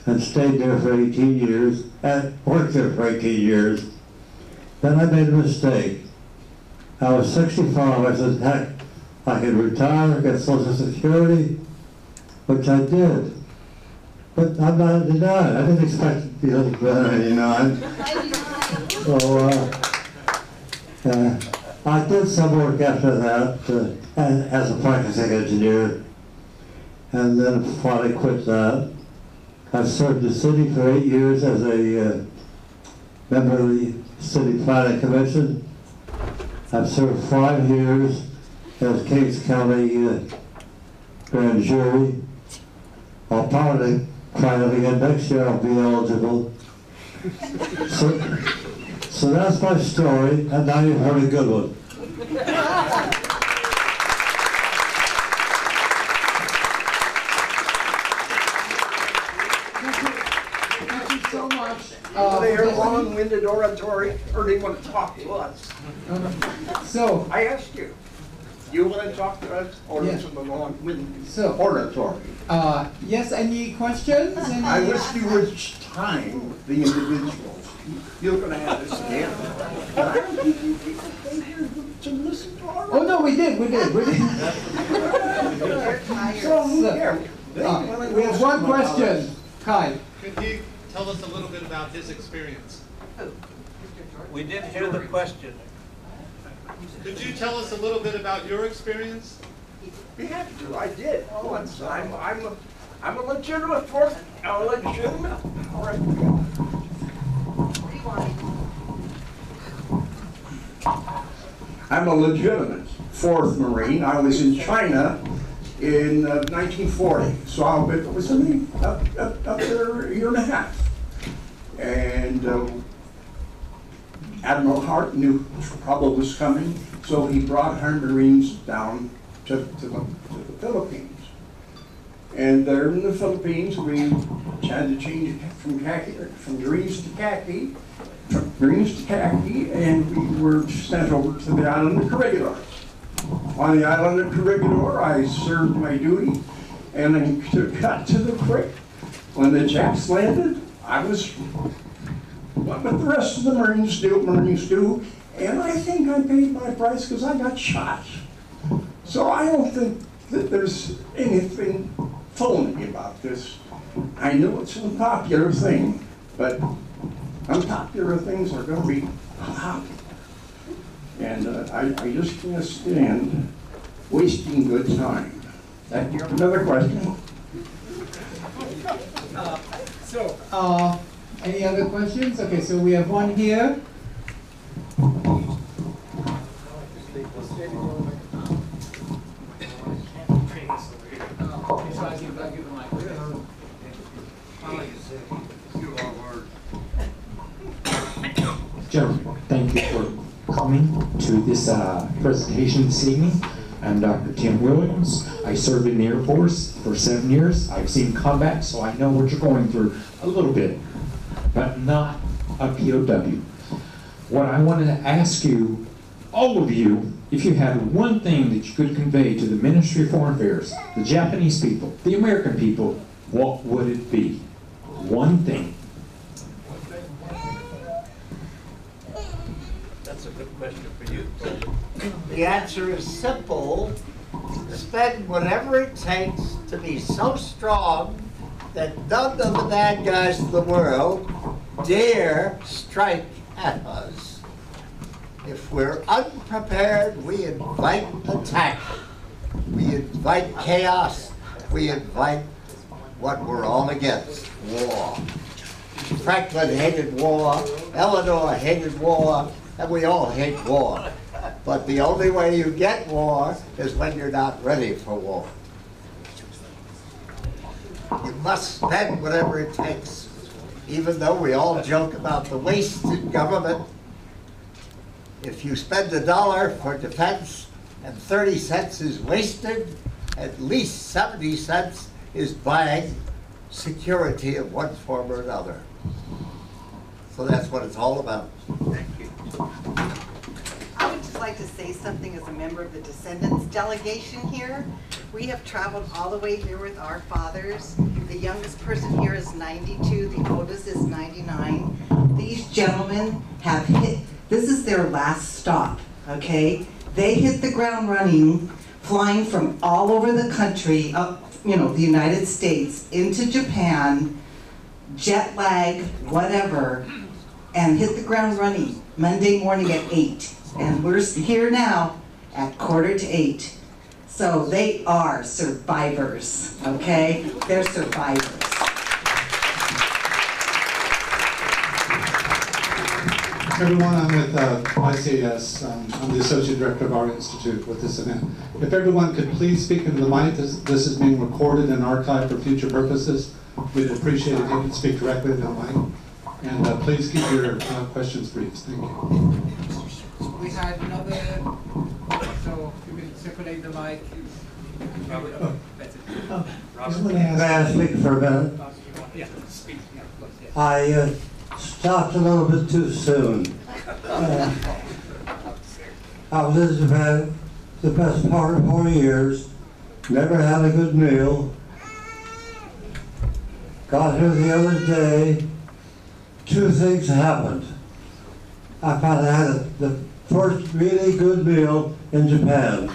and stayed there for 18 years, and worked there for 18 years. Then I made a mistake. I was 65, I said, heck, I could retire, get Social Security, which I did. But I'm not denied. I didn't expect to be able to be 99. So I did some work after that as a practicing engineer, and then finally quit that. I've served the city for 8 years as a member of the City Planning Commission. I've served 5 years as Kings County grand jury. I'll probably try it again next year. I'll be eligible. So that's my story, and now you've heard a good one. Thank you so much. They hear long-winded oratory, or they want to talk to us. So, I asked you, you want to talk to us, or Yeah. listen to long-winded So- oratory? yes, any questions? I wish you would time the individuals. You're going to have this again. But I don't think you people stay here to listen to our... Oh, no, we did. So, who cares? We have one question. Kai. Could he tell us a little bit about his experience? We didn't hear the question. Could you tell us a little bit about your experience? Be happy to. I did once. I'm a legitimate fourth. A legitimate. All right. I'm a legitimate 4th Marine. I was in China in 1940, so I was up there a year and a half. And Admiral Hart knew trouble was coming, so he brought our Marines down to the Philippines. And there in the Philippines, we had to change from greens to khaki, and we were sent over to the island of Corregidor. On the island of Corregidor, I served my duty, and then got to the creek. When the Japs landed, I was But the rest of the Marines do, and I think I paid my price because I got shot. So I don't think that there's anything phony about this. I know it's an unpopular thing, but unpopular things are going to be popular. And I just can't stand wasting good time. You have another question? Any other questions? Okay, so we have one here. Gentlemen, thank you for coming to this presentation this evening. I'm Dr. Tim Williams. I served in the Air Force for 7 years. I've seen combat, so I know what you're going through a little bit, but not a POW. What I wanted to ask you, all of you, if you had one thing that you could convey to the Ministry of Foreign Affairs, the Japanese people, the American people, what would it be? One thing. That's a good question for you. The answer is simple. Spend whatever it takes to be so strong that none of the bad guys in the world dare strike at us. If we're unprepared, we invite attack. We invite chaos. We invite what we're all against, war. Franklin hated war, Eleanor hated war, and we all hate war. But the only way you get war is when you're not ready for war. You must spend whatever it takes. Even though we all joke about the waste in government, if you spend $1 for defense and 30 cents is wasted, at least 70 cents is buying security of one form or another. So that's what it's all about. Thank you. I would just like to say something as a member of the Descendants delegation here. We have traveled all the way here with our fathers. The youngest person here is 92, the oldest is 99. These gentlemen have hit, this is their last stop, okay? They hit the ground running, flying from all over the country, up, you know, the United States, into Japan, jet lag, whatever, and hit the ground running Monday morning at 8. And we're here now at 7:45. So they are survivors, okay? They're survivors. Everyone, I'm with ICAS. I'm the Associate Director of our Institute with this event. If everyone could please speak into the mic, this is being recorded and archived for future purposes. We'd appreciate it if you could speak directly into the mic. And please keep your questions brief. Thank you. We had another, so you can circulate the mic. May I speak for a minute? Yeah, speak. I stopped a little bit too soon. I was in Japan the best part of 4 years, never had a good meal. Got here the other day, 2 things happened. I finally had the first really good meal in Japan.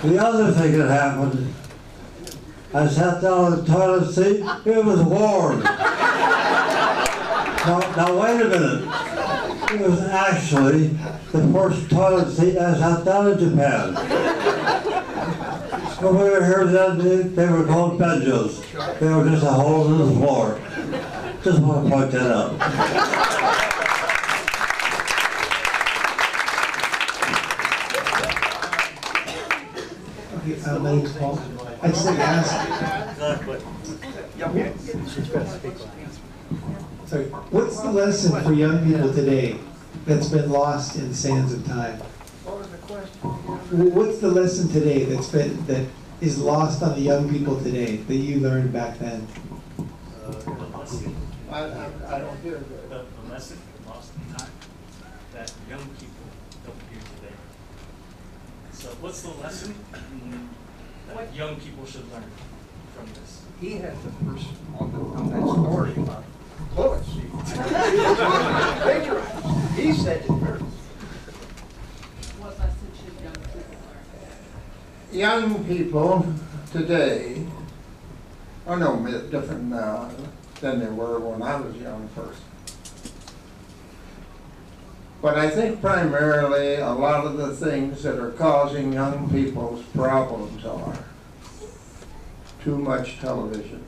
The other thing that happened, I sat down on the toilet seat, it was warm. Now wait a minute. It was actually the first toilet seat I sat down in Japan. When we were here then, they were called benjos. They were just a hole in the floor. Just want to point that out. My name's Paul. I just like to ask. Sorry, what's the lesson for young people today that's been lost in sands of time? What was the question? What's the lesson today that is lost on the young people today that you learned back then? I don't hear the lesson lost in time that young people don't hear today. So what's the lesson that young people should learn from this? He had the first on that story about bullets. He said it first. What lesson should young people learn? Young people today are no bit different now than they were when I was a young person. But I think primarily a lot of the things that are causing young people's problems are too much television.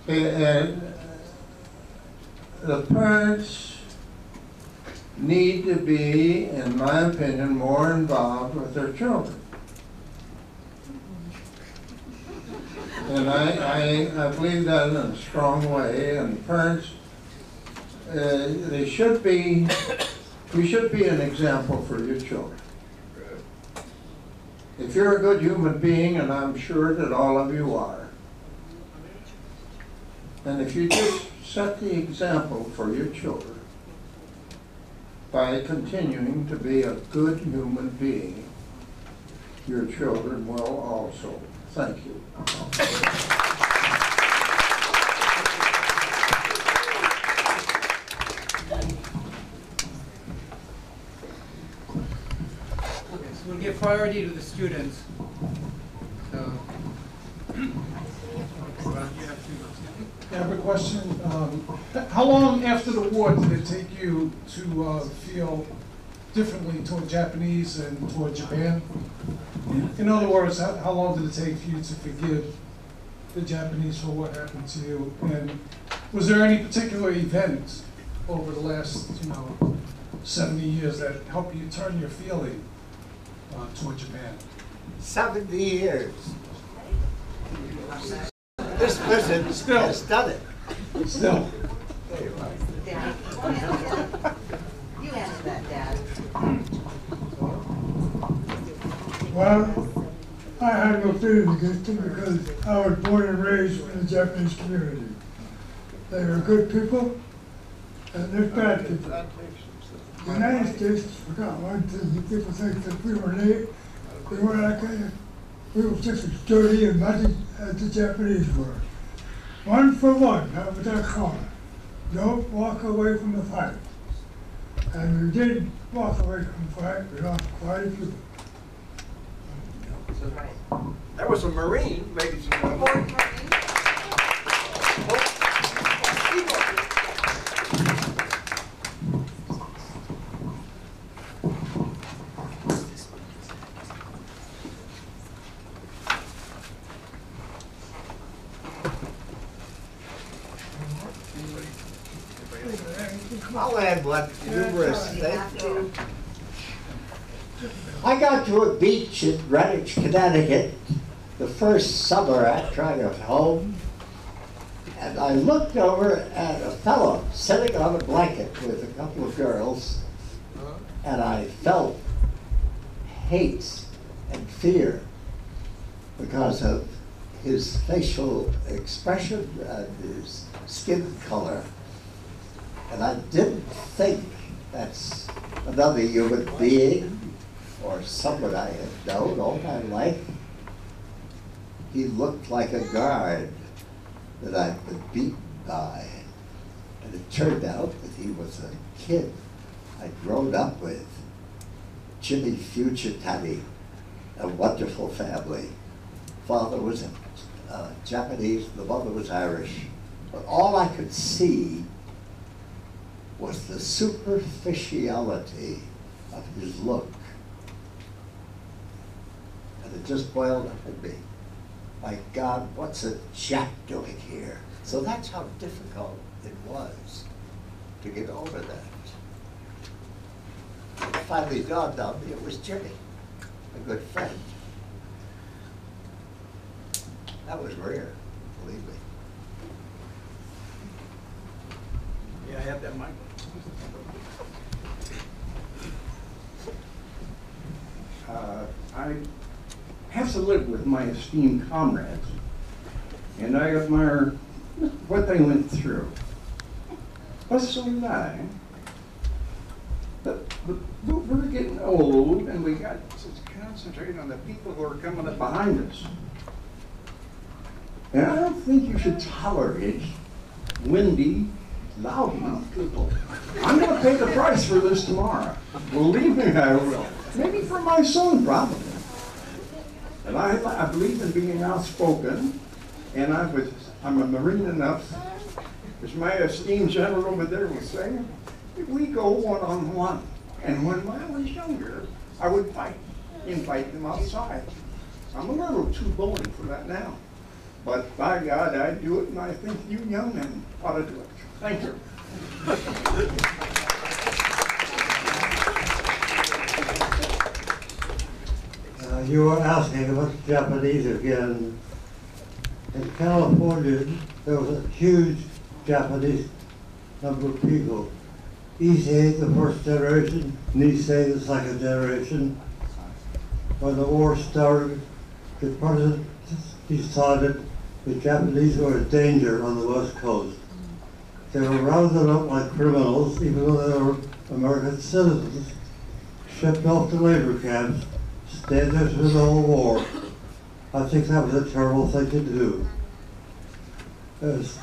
And the parents need to be, in my opinion, more involved with their children. And I believe that in a strong way, and parents, we should be an example for your children. If you're a good human being, and I'm sure that all of you are, and if you just set the example for your children by continuing to be a good human being, your children will also. Thank you. So we'll give priority to the students. So, I have a question. How long after the war did it take you to feel differently toward Japanese and toward Japan? In other words, how long did it take for you to forgive the Japanese for what happened to you? And was there any particular event over the last, 70 years that helped you turn your feeling toward Japan? 70 years. This visit has done it. Still. Dad. You answer that, Dad. Well, I had no feelings against them because I was born and raised in the Japanese community. They were good people, and they're bad people. The United States forgot one thing. People think that we were late. We were like we were just as dirty and muddy as the Japanese were. One for one, that was our call. Don't walk away from the fight. And we did walk away from the fight. We lost quite a few. There was a Marine, ladies and gentlemen. I'll add one humorous thing. I got to a beach in Greenwich, Connecticut, the first summer after I got home, and I looked over at a fellow sitting on a blanket with a couple of girls, and I felt hate and fear because of his facial expression and his skin color. And I didn't think that's another human being or someone I had known all my life. He looked like a guard that I'd been beaten by. And it turned out that he was a kid I'd grown up with. Jimmy Fujitani, a wonderful family. Father was Japanese, the mother was Irish. But all I could see was the superficiality of his look. And it just boiled up in me. My God, what's a Jap doing here? So that's how difficult it was to get over that. It finally dawned on me it was Jimmy, a good friend. That was rare, believe me. Yeah, I have that mic. I have to live with my esteemed comrades, and I admire what they went through. But so did I. But we're getting old, and we got to concentrate on the people who are coming up behind us. And I don't think you should tolerate windy, loud-mouthed people. I'm going to pay the price for this tomorrow. Believe me, I will. Maybe for my son, probably. And I believe in being outspoken, and I'm a Marine enough, as my esteemed general over there was saying, we go one-on-one. And when I was younger, I would invite them outside. I'm a little too bony for that now. But by God, I do it, and I think you young men ought to do it. Thank you. You were asking about the Japanese again. In California, there was a huge Japanese number of people. Issei, the first generation, Nisei, the second generation. When the war started, the president decided the Japanese were a danger on the West Coast. They were rounded up like criminals, even though they were American citizens, shipped off to labor camps, stayed there through the whole war. I think that was a terrible thing to do. As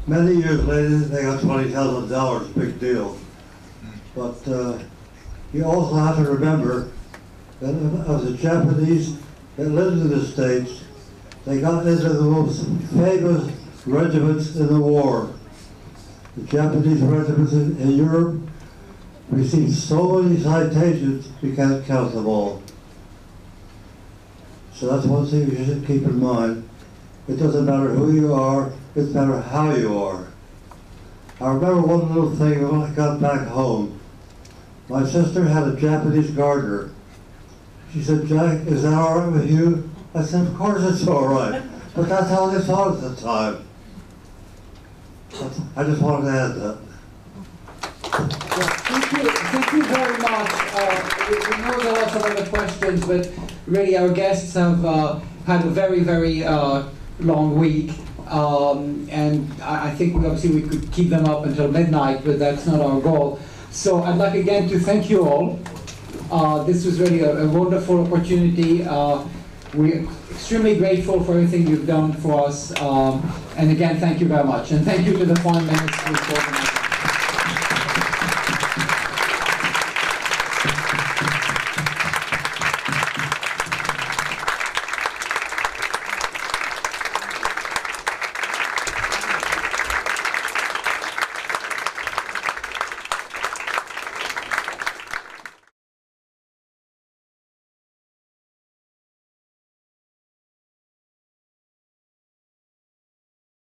many years later, they got $20,000, big deal. But you also have to remember that of the Japanese that lived in the States, they got into the most famous regiments in the war. The Japanese regiments in Europe received so many citations, you can't count them all. So that's one thing you should keep in mind. It doesn't matter who you are, it matters how you are. I remember one little thing when I got back home. My sister had a Japanese gardener. She said, "Jack, is that all right with you?" I said, "Of course it's all right." But that's how they thought at the time. I just wanted to add that. Thank you very much. We know there are some other questions, but really our guests have had a very, very long week. And I think obviously we could keep them up until midnight, but that's not our goal. So I'd like again to thank you all. This was really a wonderful opportunity. We're extremely grateful for everything you've done for us. And again, thank you very much. And thank you to the Foreign Ministry for